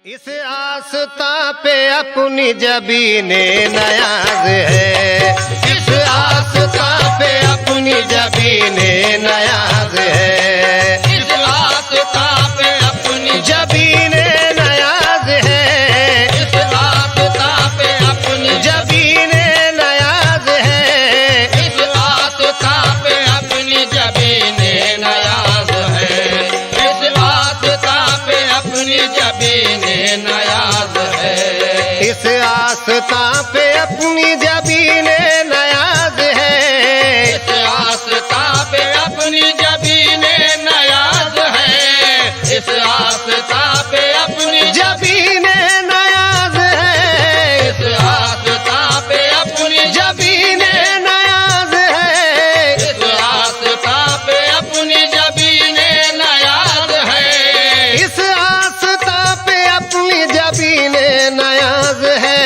इस आस्था पे अपनी जबीने नयाज है, इस आस्था पे अपनी जबीने नयाज है, इस आस्था पे अपनी जबीने नयाज है, इस आस्था पे अपनी जबीने नयाज है, इस आस्था पे अपनी जबीने नयाज है, इस आस्था पे अपनी जबीने नयाज है, इस आस्था पे अपनी जबीने नयाज है, इस आस्था पे अपनी जबीने नयाज है, इस आस्था पे अपनी जबीने नयाज है, इस आस्था पे अपनी जबीने नयाज है, इस आस्था पे अपनी जबीने नयाज है, इस आस्था पे अपनी जबीने नयाज है।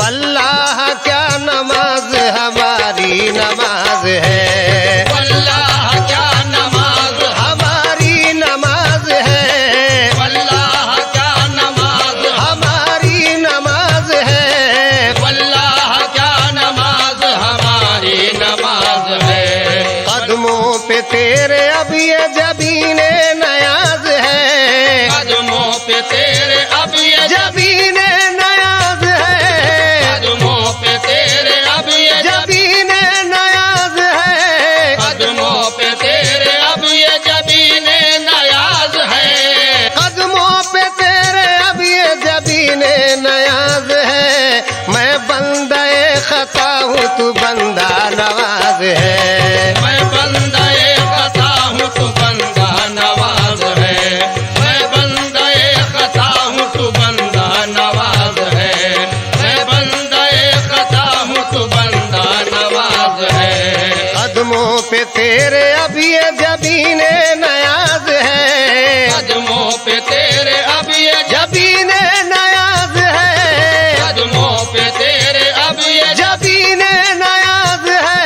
अल्लाह क्या नमाज हमारी नमाज है, अल्लाह क्या नमाज हमारी नमाज है, अल्लाह क्या नमाज हमारी नमाज है, अल्लाह क्या नमाज हमारी नमाज है, कदमों पे तेरे अब ये जबीने नयाज है, कदमों पे तेरे अब ये जबीने नयाज है, कदमों पे तेरे अब ये जबीने नयाज है, कदमों पे तेरे अब ये जबीने नयाज है, कदमों पे तेरे अब ये जबीने नयाज है। मैं बंदे खता हूँ तू बंदा नवाज है, मैं बंदे खता हूँ तू बंदा नवाज है, मैं बंदे खता हूँ तू बंदा नवाज है, मैं बंदे खता हूँ तू बंदा नवाज है, कदमों पे तेरे अब ये जबीने नयाज है, कदमों पे तेरे अब ये जबीने नयाज है, कदमों पे तेरे अब ये जबीने नयाज है,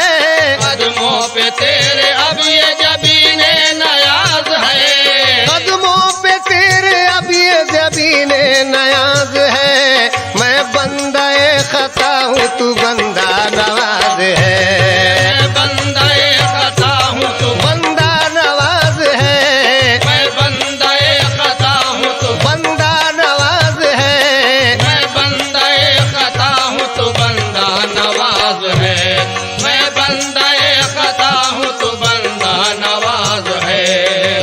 कदमों पे तेरे अब ये जबीने नयाज है, कदमों पे तेरे अब ये जबीने नयाज है। मैं बंदे खता हूँ तू बंदा नवाज है, मैं बंदे खता हूँ तू बंदा नवाज है, मैं बंदे खता हूँ तू बंदा नवाज है, मैं बंदे खता हूँ तू बंदा नवाज है, मैं बंदे खता हूँ तू बंदा नवाज है,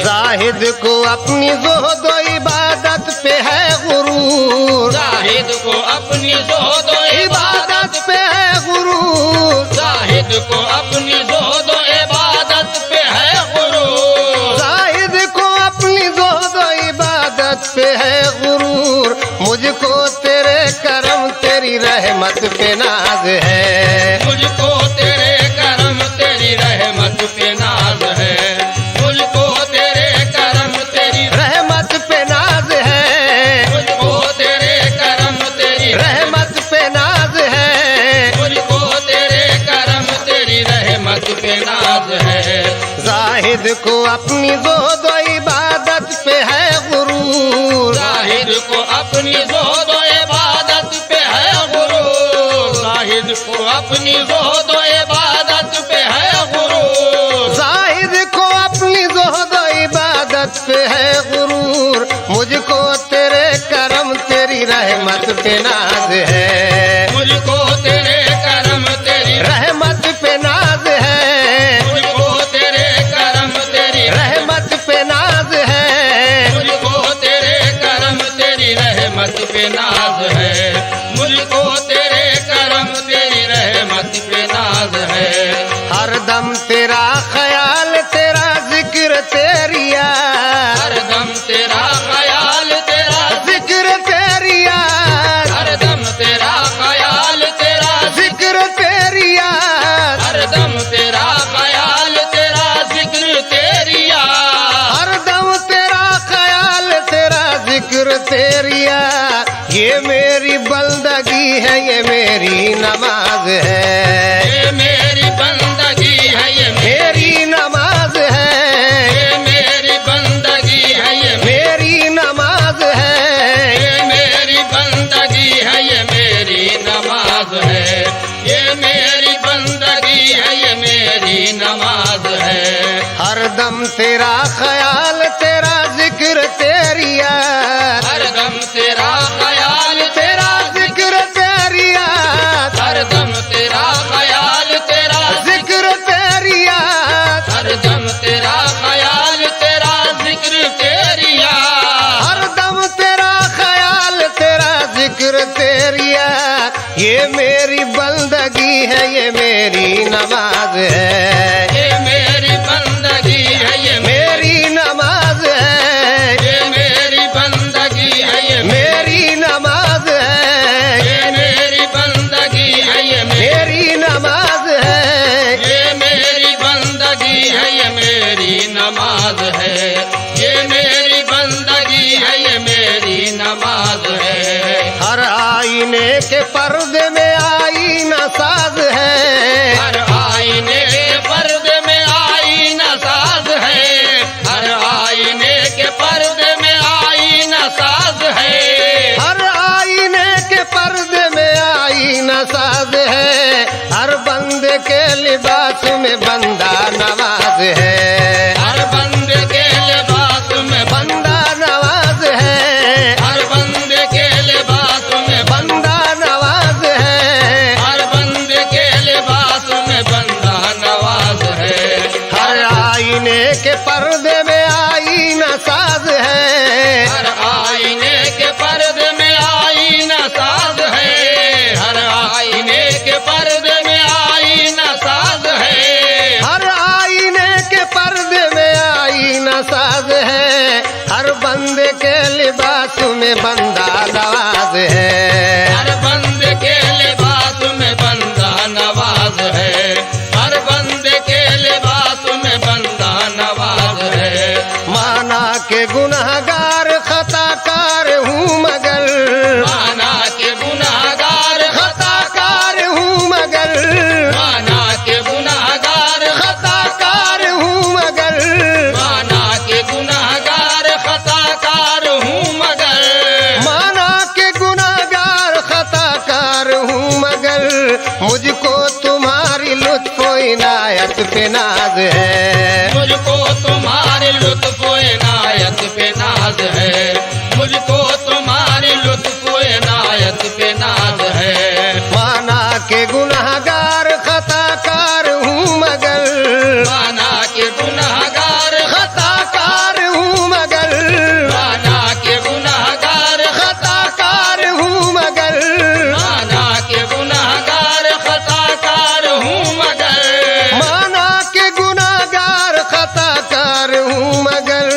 जाहिद को अपनी ज़ुहद व इबादत पे है गुरूर, जाहिद को अपनी ज़ुहद व इबादत पे है गुरूर, जाहिद को अपनी ज़ुहद व इबादत पे है गुरूर, जाहिद को अपनी ज़ुहद व इबादत पे है गुरूर। मुझको तेरे करम तेरी रहमत पे नाज है, मुझको तेरे करम तेरी रहमत पे नाज है, मुझको तेरे करम तेरी रहमत पे नाज है, मुझको तेरे करम तेरी रहमत पे नाज है, मुझको तेरे करम तेरी रहमत पे नाज है, जाहिद को अपनी ज़ुहद व इबादत पे है गुरूर, जाहिद को अपनी ज़ुहद व इबादत पे है गुरूर, जाहिद को अपनी ज़ुहद व इबादत पे है गुरूर, जाहिद को अपनी ज़ुहद व इबादत पे है गुरूर। मुझको तेरे करम तेरी रहमत पे नाज है, मुझको तेरे करम तेरी रहमत पे नाज है, मुझको तेरे करम तेरी रहमत पे नाज है, मुझको तेरे करम तेरी रहमत पे नाज है, मुझको तेरे करम तेरी रहमत पे नाज है, हरदम तेरा ख्याल तेरा जिक्र तेरी याद, हरदम तेरा ख्याल तेरा जिक्र तेरी याद, हरदम तेरा ख्याल तेरा जिक्र तेरी याद, हरदम तेरा ख्याल तेरा जिक्र तेरी याद, हरदम तेरा ख्याल तेरा जिक्र तेरी याद। ये मेरी बंदगी है, ये मेरी नमाज है, ये मेरी बंदगी है, ये मेरी नमाज है, मेरी बंदगी है, ये मेरी नमाज है, मेरी दम तेरा ख्याल तेरा जिक्र तेरी याद, हर दम तेरा ख्याल तेरा जिक्र तेरी याद, हर दम तेरा ख्याल तेरा जिक्र तेरी याद, हर दम तेरा ख्याल तेरा जिक्र तेरी याद, हर दम तेरा ख्याल तेरा जिक्र तेरी याद। ये मेरी बंदगी है, ये मेरी नमाज है, ये मेरी बंदगी है, ये मेरी नमाज है, ये मेरी बंदगी है, ये मेरी नमाज है, ये मेरी बंदगी है, ये मेरी नमाज है। ये मेरी बंदगी है, ये मेरी नमाज है, ये मेरी बंदगी है, ये मेरी नमाज है। हर आईने के पर्दे में आईना साज है, हर आईने के पर्दे में आईना साज है, हर आईने के पर्दे में आईना साज है, हर आईने के पर्दे में आईना साज है। हर बंदे के लिबास में बंदा नवाज है, हर बंदे के लिबास में बंदा नवाज है, हर बंदे के लिबास में बंदा नवाज है, हर बंदे के लिबास में बंदा नवाज है। हर आईने के पर्दे में आईना साज है, हर आईने के पर्दे में आईना साज है, हर आईने के पर्दे में आईना साज है, हर आईने के पर्दे में आईना साज है। हर बंदे के लिबास में बंदा नवाज है, हर बंदे के लिबास में बंदा नवाज है, हर बंदे के लिबास में बंदा नवाज है। माना के गुनहगार खताकार हूँ मगर, माना के गुनाहगार खताकार हूँ मगर, माना के गुनाहगार खताकार हूँ मगर, माना के गुनाहगार खताकार हूँ मगर, माना के गुनहगार खताकार हूँ मगर, मुझको तुम्हारी लुत्फ इनायत पे नाज है, मुझको तुम्हारे लुत्फ इनायत पे नाज है, मुझको तुम्हारी लुत्फ इनायत पे नाज है। माना के गुनहगार खताकार हूँ मगर, माना के गुनाहगार खताकार हूँ मगर, माना के गुनाहगार खताकार हूँ मगर, माना के गुनाहगार खताकार हूँ मगर, माना के गुनहगार खताकार हूँ मगर,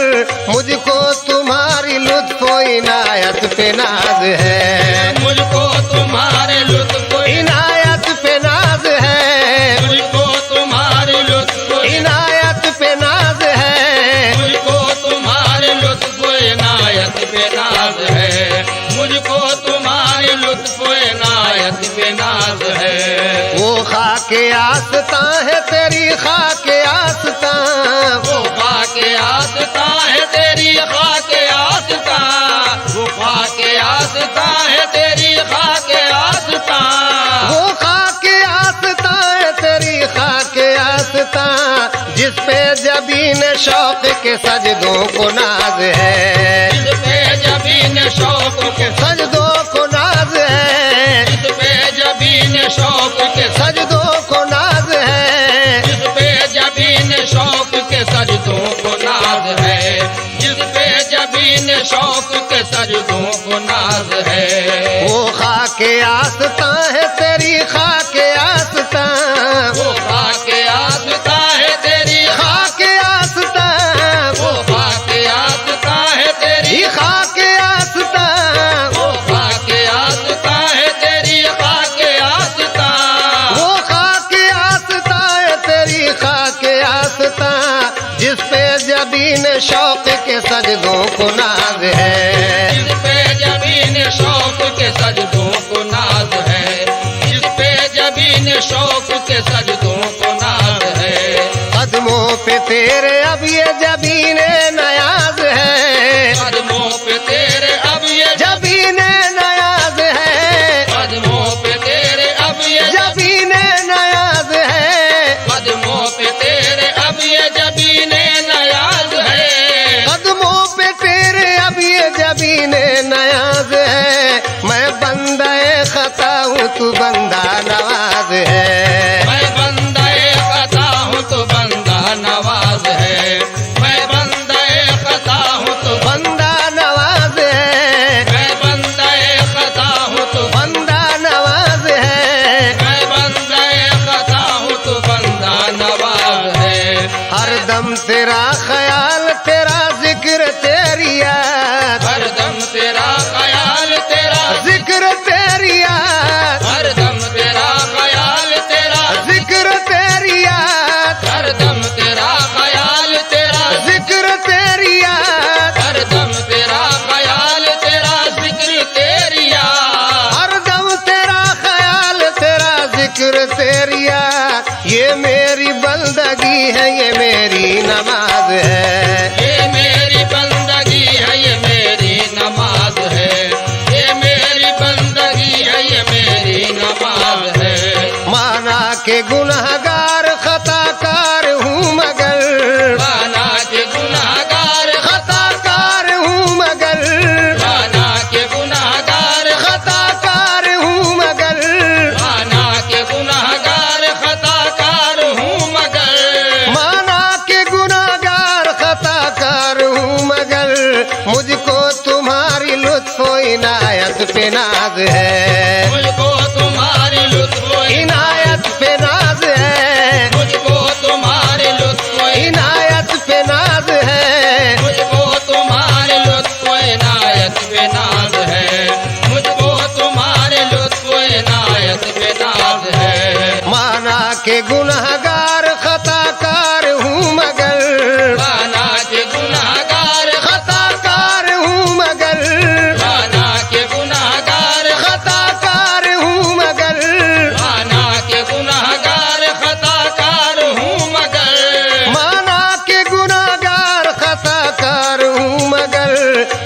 मुझको तुम्हारी लुत्फ इनायत पे नाज है, मुझको तुम्हारे लुत्फ इनायत पे नाज है, मुझको तुम्हारे लुत्फ इनायत पे नाज है, मुझको तुम्हारे लुत्फ इनायत पे नाज है, मुझको तुम्हारे लुत्फ इनायत पे नाज है। वो खाके आस्ता है तेरी खाके आस्ता, वो खाके आस्ता है तेरी खाके आस्ता, वो खाके आस्ता है तेरी खाके आस्ता, वो खाके आस्ता है तेरी खाके आस्ता, जिस पे जबीन शौक के सजदों को नाज है, इस पे जबीन शौक के सजदों को नाज है, इस पे जबीन शौक के सजदों को नाज है, जिस पे जबीन शौक के सजदों को नाज है, जिस पे जबीन शौक के सजदों को नाज है। वो खाके आस्ता है तेरी खाके आस्ता, वो खाके आस्ता है तेरी खाके आस्ता, वो खाके आस्ता है तेरी खाके आस्ता, वो खाके आस्ता है तेरी खाके आस्ता, वो खाके आस्ता है तेरी खाके आस्ता, जिस पे जबीन शौक के सजदों को नाज है, जिस पे जबीन शौक के सजदों को नाज है, जिस पे जबीन शौक के सजदों को नाज है। कदमों पे तेरे अब ये जबीने नयाज है, कदमों पे तेरे अब ये जबीने नयाज है, कदमों पे तेरे अब ये जबीने नयाज है, कदमों पे तेरे अब ये जबीने बंदा नवाज है। मैं बंदे खता हूँ तू बंदा नवाज है। मैं बंदे खता हूँ तू बंदा नवाज है। मैं बंदे खता हूँ तू बंदा नवाज है। मैं बंदे खता हूँ तू बंदा नवाज है। हरदम तेरा ख्याल तेरा जिक्र तेरी याद, हरदम तेरा ख्याल तेरा जिक्र तेरी याद, हरदम तेरा ख्याल तेरा जिक्र तेरी याद, हरदम तेरा ख्याल तेरा जिक्र तेरी याद, हरदम तेरा ख्याल तेरा जिक्र तेरी याद। हरदम तेरा ख्याल तेरा जिक्र तेरी याद। ये मेरी बंदगी है, ये मेरी नमाज है। ये मेरी बंदगी है, ये मेरी नमाज है। ये मेरी बंदगी है, ये मेरी नमाज है। माना के गुनहगार खताकार हूँ मगर, माना के गुनाहगार खताकार हूँ मगर, माना के गुनाहगार खताकार हूँ मगर, माना के गुनाहगार खताकार हूँ मगर माना के गुनहगार खताकार हूँ मगर, मुझको तुम्हारी लुत्फ इनायत पे नाज है। मुझको तुम्हारी लुत्फ इनायत पे नाज है। मुझको तुम्हारी लुत्फ इनायत पे नाज है। मुझको तुम्हारे लुत्फ इनायत पे नाज है। मुझको तुम्हारे लुत्फ इनायत पे नाज है। माना के गुनहगार खताकार हूँ मगर, माना के गुनाहगार खताकार हूँ मगर, माना के गुनाहगार खताकार हूँ मगर, माना के गुनाहगार खताकार हूँ मगर माना के गुनहगार खताकार हूँ मगर,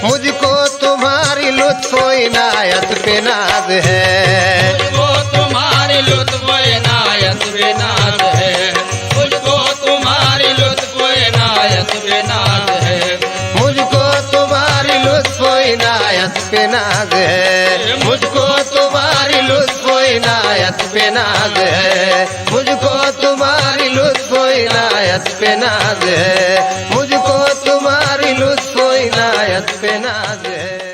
मुझको तुम्हारी लुत्फ इनायत पे नाज है। मुझको तुम्हारी लुत्फ इनायत पे नाज है। मुझको तुम्हारी लुत्फ इनायत पे नाज है। मुझको तुम्हारी लुत्फ इनायत पे नाज है। मुझको तुम्हारी लुत्फ इनायत पे नाज है। मुझको तुम्हारी लुत्फ इनायत पे नाज है। मुझको तुम्हारी लुत्फ इनायत पे नाज है।